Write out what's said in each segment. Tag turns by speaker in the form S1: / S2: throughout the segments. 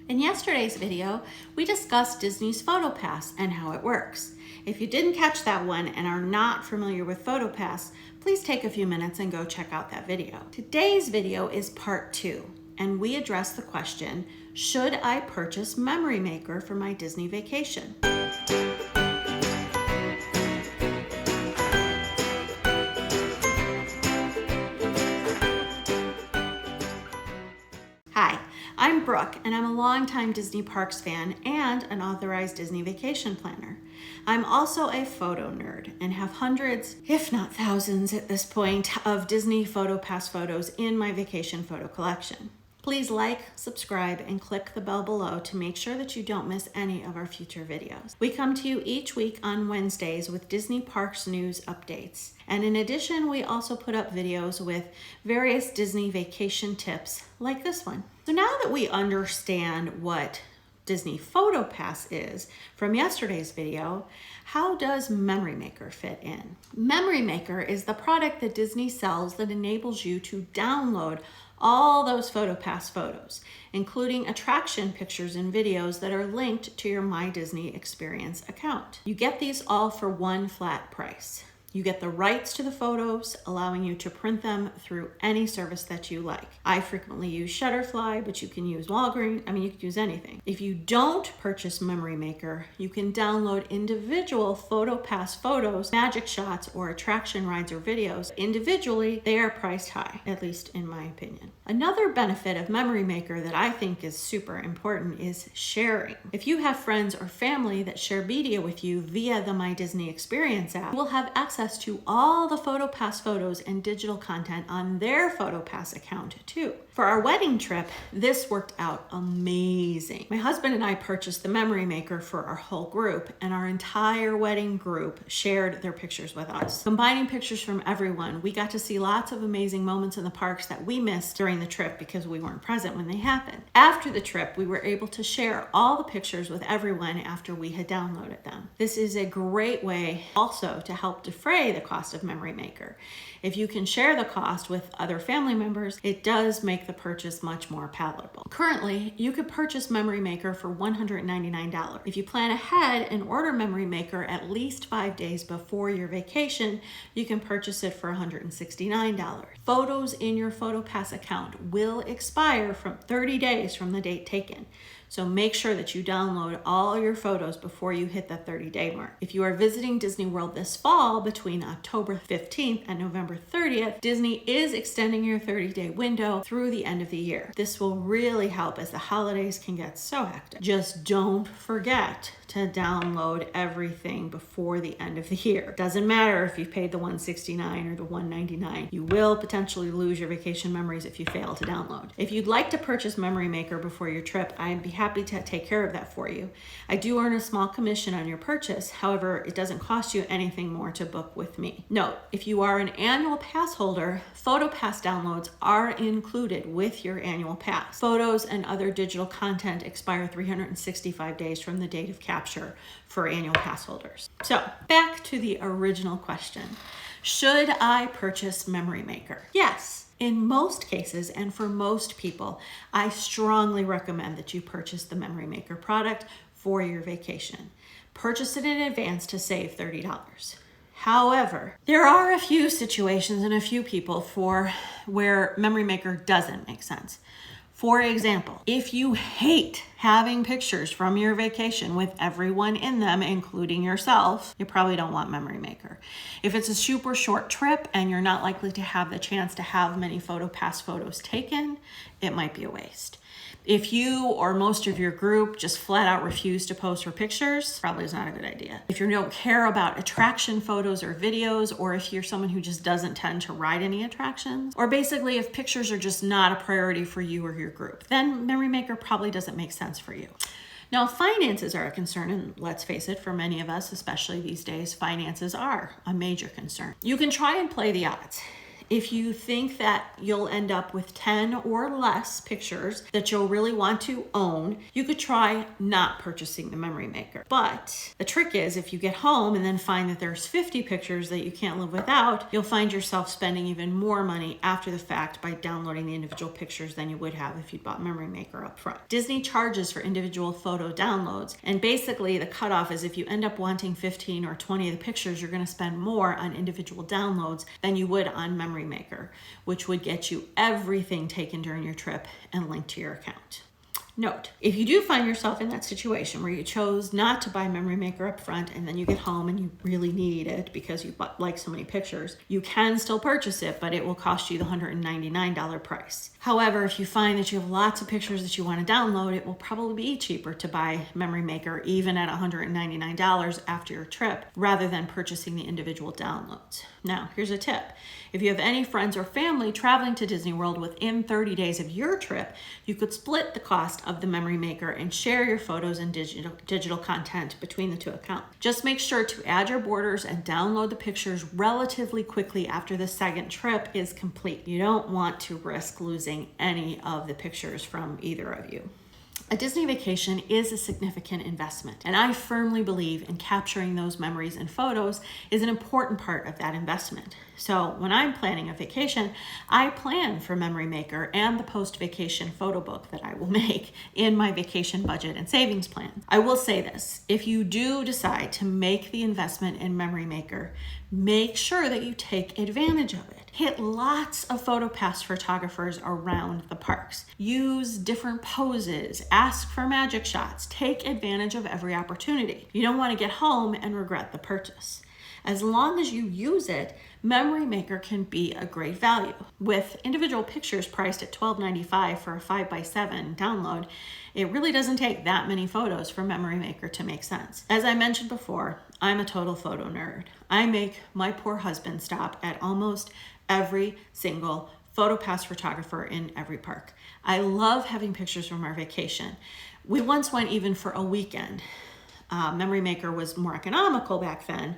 S1: In yesterday's video, we discussed Disney's PhotoPass and how it works. If you didn't catch that one and are not familiar with PhotoPass, please take a few minutes and go check out that video. Today's video is part 2, and we address the question, should I purchase Memory Maker for my Disney vacation? Hi, I'm Brooke, and I'm a longtime Disney Parks fan and an authorized Disney vacation planner. I'm also a photo nerd and have hundreds, if not thousands at this point, of Disney PhotoPass photos in my vacation photo collection. Please like, subscribe, and click the bell below to make sure that you don't miss any of our future videos. We come to you each week on Wednesdays with Disney Parks news updates. And in addition, we also put up videos with various Disney vacation tips like this one. So now that we understand what Disney PhotoPass is from yesterday's video, how does Memory Maker fit in? Memory Maker is the product that Disney sells that enables you to download all those PhotoPass photos, including attraction pictures and videos that are linked to your My Disney Experience account. You get these all for one flat price. You get the rights to the photos, allowing you to print them through any service that you like. I frequently use Shutterfly, but you can use Walgreens. You can use anything. If you don't purchase Memory Maker, you can download individual PhotoPass photos, magic shots, or attraction rides or videos. Individually, they are priced high, at least in my opinion. Another benefit of Memory Maker that I think is super important is sharing. If you have friends or family that share media with you via the My Disney Experience app, you will have access to all the PhotoPass photos and digital content on their PhotoPass account too. For our wedding trip, this worked out amazing. My husband and I purchased the Memory Maker for our whole group, and our entire wedding group shared their pictures with us. Combining pictures from everyone, we got to see lots of amazing moments in the parks that we missed during the trip because we weren't present when they happened. After the trip, we were able to share all the pictures with everyone after we had downloaded them. This is a great way also to help defray the cost of Memory Maker. If you can share the cost with other family members, it does make the purchase much more palatable. Currently, you could purchase Memory Maker for $199. If you plan ahead and order Memory Maker at least 5 days before your vacation, you can purchase it for $169. Photos in your PhotoPass account will expire from 30 days from the date taken. So make sure that you download all your photos before you hit the 30-day mark. If you are visiting Disney World this fall between October 15th and November 30th, Disney is extending your 30-day window through the end of the year. This will really help as the holidays can get so hectic. Just don't forget to download everything before the end of the year. Doesn't matter if you've paid the $169 or the $199. You will potentially lose your vacation memories if you fail to download. If you'd like to purchase Memory Maker before your trip, I'd be happy to take care of that for you. I do earn a small commission on your purchase. However, it doesn't cost you anything more to book with me. Note, if you are an annual pass holder, PhotoPass downloads are included with your annual pass. Photos and other digital content expire 365 days from the date of capture for annual pass holders. So back to the original question. Should I purchase Memory Maker? Yes. In most cases, and for most people, I strongly recommend that you purchase the Memory Maker product for your vacation. Purchase it in advance to save $30. However, there are a few situations and a few people for where Memory Maker doesn't make sense. For example, if you hate having pictures from your vacation with everyone in them, including yourself, you probably don't want Memory Maker. If it's a super short trip and you're not likely to have the chance to have many PhotoPass photos taken, it might be a waste. If you or most of your group just flat out refuse to pose for pictures, probably is not a good idea. If you don't care about attraction photos or videos, or if you're someone who just doesn't tend to ride any attractions, or basically if pictures are just not a priority for you or your group, then Memory Maker probably doesn't make sense for you. Now, finances are a concern, and let's face it, for many of us, especially these days, finances are a major concern. You can try and play the odds. If you think that you'll end up with 10 or less pictures that you'll really want to own, you could try not purchasing the memory maker. But the trick is, if you get home and then find that there's 50 pictures that you can't live without, you'll find yourself spending even more money after the fact by downloading the individual pictures than you would have if you'd bought memory maker up front. Disney charges for individual photo downloads, and basically the cutoff is if you end up wanting 15 or 20 of the pictures, you're going to spend more on individual downloads than you would on memory maker, which would get you everything taken during your trip and linked to your account. Note, if you do find yourself in that situation where you chose not to buy memory maker up front and then you get home and you really need it because you like so many pictures, you can still purchase it, but it will cost you the $199 price. However, if you find that you have lots of pictures that you want to download, it will probably be cheaper to buy memory maker even at $199 after your trip rather than purchasing the individual downloads. Now, here's a tip. If you have any friends or family traveling to Disney World within 30 days of your trip, you could split the cost of the memory maker and share your photos and digital content between the two accounts. Just make sure to add your borders and download the pictures relatively quickly after the second trip is complete. You don't want to risk losing any of the pictures from either of you. A Disney vacation is a significant investment, and I firmly believe in capturing those memories and photos is an important part of that investment. So when I'm planning a vacation, I plan for memory maker and the post-vacation photo book that I will make in my vacation budget and savings plan. I will say this, if you do decide to make the investment in memory maker, make sure that you take advantage of it. Hit lots of PhotoPass photographers around the parks. Use different poses, ask for magic shots, take advantage of every opportunity. You don't want to get home and regret the purchase. As long as you use it, Memory Maker can be a great value. With individual pictures priced at $12.95 for a 5x7 download, it really doesn't take that many photos for Memory Maker to make sense. As I mentioned before, I'm a total photo nerd. I make my poor husband stop at almost every single PhotoPass photographer in every park. I love having pictures from our vacation. We once went even for a weekend. Memory Maker was more economical back then.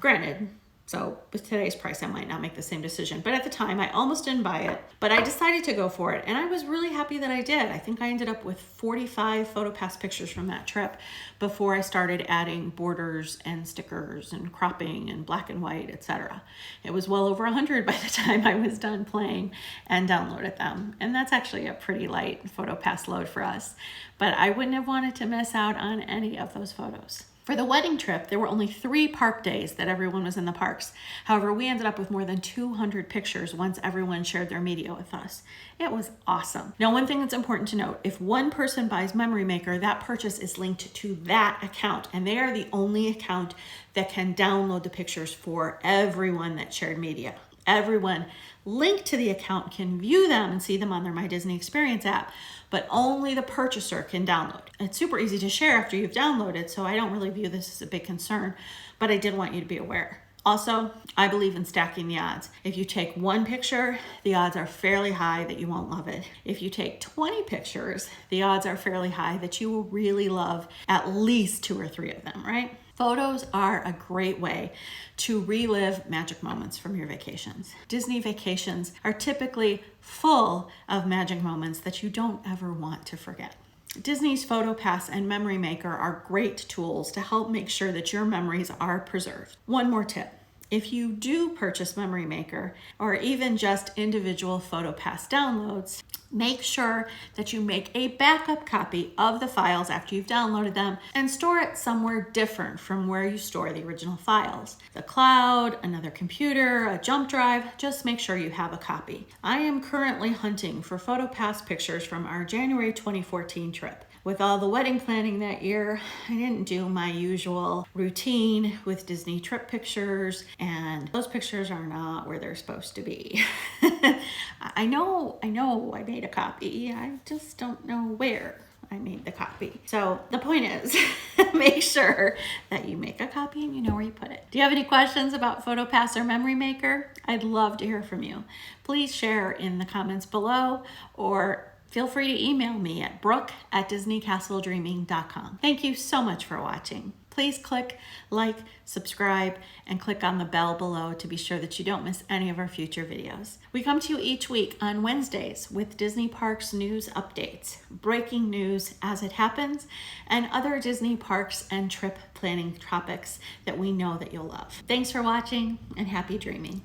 S1: Granted, so with today's price, I might not make the same decision. But at the time, I almost didn't buy it, but I decided to go for it. And I was really happy that I did. I think I ended up with 45 PhotoPass pictures from that trip before I started adding borders and stickers and cropping and black and white, etc. It was well over 100 by the time I was done playing and downloaded them. And that's actually a pretty light PhotoPass load for us. But I wouldn't have wanted to miss out on any of those photos. For the wedding trip, there were only 3 park days that everyone was in the parks. However, we ended up with more than 200 pictures once everyone shared their media with us. It was awesome. Now, one thing that's important to note, if one person buys Memory Maker, that purchase is linked to that account, and they are the only account that can download the pictures for everyone that shared media. Everyone linked to the account can view them and see them on their My Disney Experience app, but only the purchaser can download. It's super easy to share after you've downloaded, so I don't really view this as a big concern, but I did want you to be aware. Also, I believe in stacking the odds. If you take 1 picture, the odds are fairly high that you won't love it. If you take 20 pictures, the odds are fairly high that you will really love at least 2 or 3 of them, right? Photos are a great way to relive magic moments from your vacations. Disney vacations are typically full of magic moments that you don't ever want to forget. Disney's PhotoPass and Memory Maker are great tools to help make sure that your memories are preserved. One more tip. If you do purchase Memory Maker or even just individual PhotoPass downloads, make sure that you make a backup copy of the files after you've downloaded them and store it somewhere different from where you store the original files. The cloud, another computer, a jump drive, just make sure you have a copy. I am currently hunting for PhotoPass pictures from our January 2014 trip. With all the wedding planning that year, I didn't do my usual routine with Disney trip pictures, and those pictures are not where they're supposed to be. I know I made a copy. I just don't know where I made the copy. So the point is, make sure that you make a copy and you know where you put it. Do you have any questions about PhotoPass or Memory Maker? I'd love to hear from you. Please share in the comments below or feel free to email me at brooke@disneycastledreaming.com. Thank you so much for watching. Please click like, subscribe, and click on the bell below to be sure that you don't miss any of our future videos. We come to you each week on Wednesdays with Disney Parks news updates, breaking news as it happens, and other Disney Parks and trip planning topics that we know that you'll love. Thanks for watching and happy dreaming.